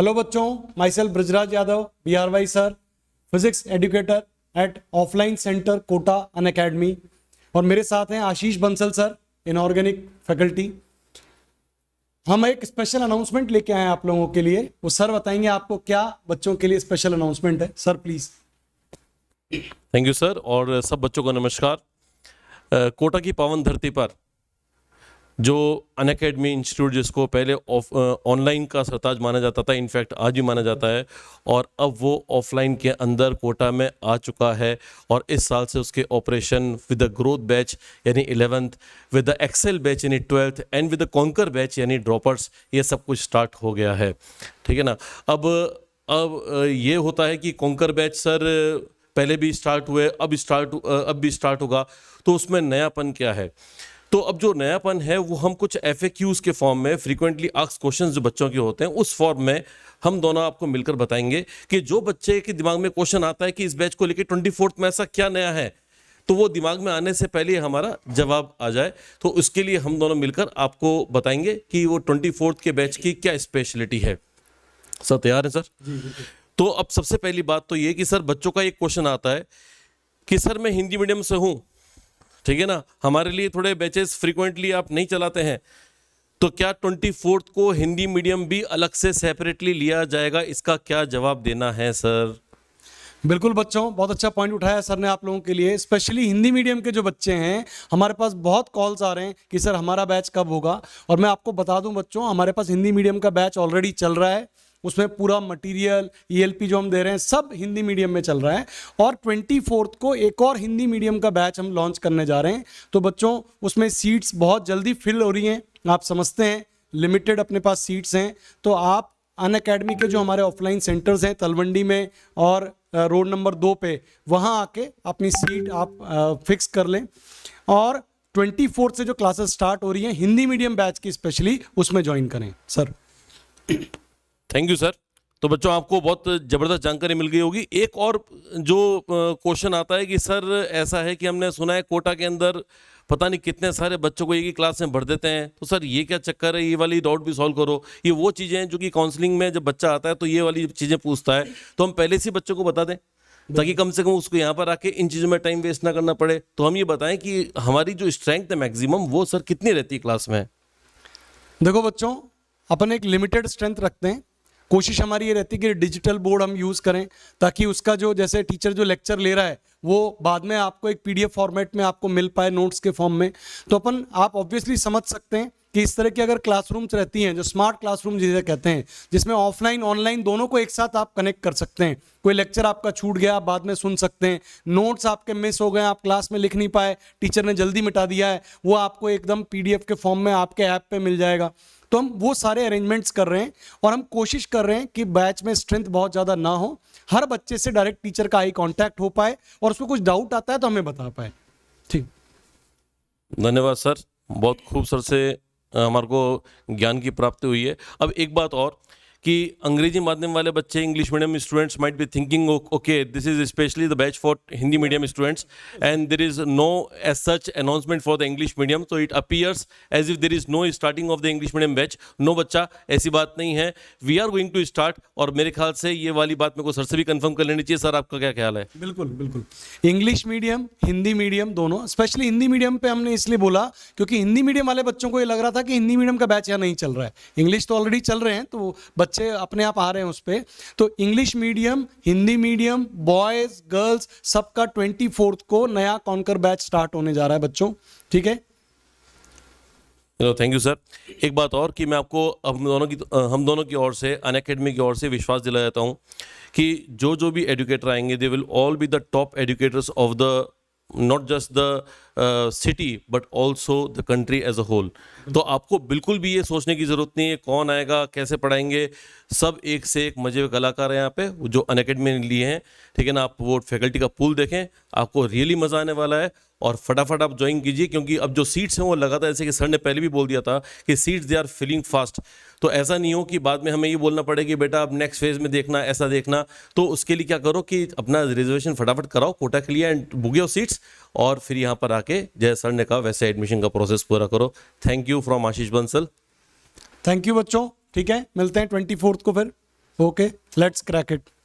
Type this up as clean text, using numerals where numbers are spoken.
Hello बच्चों, myself Brajraj Yadav, BRY sir, physics educator at offline centre Kota Unacademy. और मेरे साथ हैं Ashish Bansal sir, inorganic faculty. हम एक स्पेशल अनाउंसमेंट लेके आए हैं आप लोगों के लिए। वो सर बताएंगे आपको क्या बच्चों के लिए स्पेशल अनाउंसमेंट है। Sir please. Thank you sir. और सब बच्चों को नमस्कार। कोटा की पावन धरती पर जो अनअकैडमी इंस्टीट्यूट, जिसको पहले ऑनलाइन का सरताज माना जाता था, इनफैक्ट आज भी माना जाता है, और अब वो ऑफलाइन के अंदर कोटा में आ चुका है। और इस साल से उसके operation with the growth batch यानी 11th, with the excel batch यानी 12th and with the conquer batch यानी ड्रॉपर्स, ये सब कुछ स्टार्ट हो गया है। ठीक है ना। अब ये होता है कि कॉन्कर बैच सर पहले भी स्टार्ट हुए, अब भी स्टार्ट होगा। तो उसमें नयापन क्या है? तो अब जो नयापन है वो हम कुछ FAQs के फॉर्म में, फ्रीक्वेंटली आस्क्ड क्वेश्चंस जो बच्चों के होते हैं, उस फॉर्म में हम दोनों आपको मिलकर बताएंगे कि जो बच्चे के दिमाग में क्वेश्चन आता है कि इस बैच को लेकर 24th में ऐसा क्या नया है, तो वो दिमाग में आने से पहले हमारा जवाब आ जाए। तो उसके लिए हम दोनों मिलकर आपको बताएंगे कि वो 24th के बैच की क्या स्पेशलिटी है। सर तैयार है सर? तो अब सबसे पहली बात तो ये कि सर बच्चों का एक क्वेश्चन आता है कि सर मैं हिंदी मीडियम से हूँ, ठीक है ना, हमारे लिए थोड़े बैचेस फ्रीक्वेंटली आप नहीं चलाते हैं, तो क्या 24th को हिंदी मीडियम भी अलग से सेपरेटली लिया जाएगा? इसका क्या जवाब देना है सर? बिल्कुल बच्चों, बहुत अच्छा पॉइंट उठाया सर ने आप लोगों के लिए। स्पेशली हिंदी मीडियम के जो बच्चे हैं, हमारे पास बहुत कॉल्स आ रहे हैं कि सर हमारा बैच कब होगा। और मैं आपको बता दूं बच्चों, हमारे पास हिंदी मीडियम का बैच ऑलरेडी चल रहा है। उसमें पूरा मटेरियल, ELP जो हम दे रहे हैं सब हिंदी मीडियम में चल रहा है। और 24th को एक और हिंदी मीडियम का बैच हम लॉन्च करने जा रहे हैं। तो बच्चों उसमें सीट्स बहुत जल्दी फिल हो रही हैं। आप समझते हैं लिमिटेड अपने पास सीट्स हैं। तो आप अनअकैडमी के जो हमारे ऑफलाइन सेंटर्स हैं तलवंडी में और रोड नंबर 2 पे, वहाँ आके अपनी सीट आप फिक्स कर लें। और 24th से जो क्लासेस स्टार्ट हो रही हैं हिंदी मीडियम बैच की स्पेशली, उसमें ज्वाइन करें सर। Thank you sir. तो बच्चों आपको बहुत ज़बरदस्त जानकारी मिल गई होगी। एक और जो क्वेश्चन आता है कि सर ऐसा है कि हमने सुना है कोटा के अंदर पता नहीं कितने सारे बच्चों को एक ही क्लास में भर देते हैं, तो सर ये क्या चक्कर है? ये वाली डाउट भी सॉल्व करो। ये वो चीज़ें हैं जो कि काउंसलिंग में जब बच्चा आता है तो ये वाली चीज़ें पूछता है, तो हम पहले से बच्चों को बता दें ताकि कम से कम उसको यहाँ पर आके इन चीज़ों में टाइम वेस्ट ना करना पड़े। तो हम ये बताएं कि हमारी जो स्ट्रेंथ है मैक्सिमम, वो सर कितनी रहती है क्लास में? देखो बच्चों, अपन एक लिमिटेड स्ट्रेंथ रखते हैं। कोशिश हमारी ये रहती है कि डिजिटल बोर्ड हम यूज़ करें, ताकि उसका जो जैसे टीचर जो लेक्चर ले रहा है वो बाद में आपको एक PDF फॉर्मेट में आपको मिल पाए, नोट्स के फॉर्म में। तो अपन आप ऑब्वियसली समझ सकते हैं कि इस तरह की अगर क्लासरूम्स रहती हैं, जो स्मार्ट क्लासरूम जिसे कहते हैं, जिसमें ऑफलाइन ऑनलाइन दोनों को एक साथ आप कनेक्ट कर सकते हैं। कोई लेक्चर आपका छूट गया, आप बाद में सुन सकते हैं। नोट्स आपके मिस हो गए, आप क्लास में लिख नहीं पाए, टीचर ने जल्दी मिटा दिया है, वो आपको एकदम PDF के फॉर्म में आपके ऐप पे मिल जाएगा। तो हम वो सारे अरेंजमेंट्स कर रहे हैं और हम कोशिश कर रहे हैं कि बैच में स्ट्रेंथ बहुत ज़्यादा ना हो, हर बच्चे से डायरेक्ट टीचर का आई कांटेक्ट हो पाए और उसको कुछ डाउट आता है तो हमें बता पाए। ठीक, धन्यवाद सर। बहुत खूब सर से हमारे को ज्ञान की प्राप्ति हुई है। अब एक बात और कि अंग्रेजी माध्यम वाले बच्चे, English medium students might be thinking okay this is specially the batch for Hindi medium students and there is no as such announcement for the English medium, तो it appears as if there is no starting of the English medium batch. No बच्चा, ऐसी बात नहीं है। We are going to start. और मेरे ख्याल से ये वाली बात मेरे को सर से भी कंफर्म कर लेनी चाहिए। सर आपका क्या ख्याल है? बिल्कुल बिल्कुल। इंग्लिश मीडियम, हिंदी मीडियम दोनों। स्पेशली हिंदी मीडियम पे हमने इसलिए बोला क्योंकि हिंदी मीडियम वाले बच्चों को ये लग रहा था कि हिंदी मीडियम का बैच यहाँ नहीं चल रहा है। इंग्लिश तो ऑलरेडी चल रहे हैं, तो बच्चे अपने आप आ रहे हैं उस पे। तो English medium, Hindi medium, boys girls सबका 24th को नया कॉन्कर बैच स्टार्ट होने जा रहा है बच्चों। ठीक है, थैंक यू सर। एक बात और कि मैं आपको हम दोनों की ओर से, अनअकैडमी की ओर से विश्वास दिला देता हूँ कि जो भी एजुकेटर आएंगे, they will all be the top educators of the not just the city but also the country as a whole. तो आपको बिल्कुल भी ये सोचने की ज़रूरत नहीं है कौन आएगा, कैसे पढ़ाएंगे। सब एक से एक मजे के कलाकार हैं यहाँ पे जो अनअकैडमी ने लिए हैं। ठीक है ना। आप वो फैकल्टी का पूल देखें, आपको रियली मज़ा आने वाला है। और फटाफट आप ज्वाइन कीजिए, क्योंकि अब जो सीट्स हैं वो लगातार, जैसे कि सर ने पहले भी बोल दिया था कि seats they are filling fast. तो ऐसा नहीं हो कि बाद में हमें ये बोलना पड़े कि बेटा अब नेक्स्ट फेज में देखना, ऐसा देखना। तो उसके लिए क्या करो कि अपना रिजर्वेशन फटाफट कराओ कोटा के लिए एंड बुक योर सीट्स, और फिर यहाँ पर आके जैसे सर ने कहा वैसे एडमिशन का प्रोसेस पूरा करो। Thank you from Ashish Bansal. Thank you बच्चों। ठीक है, मिलते हैं 24th को फिर। Okay, let's crack it.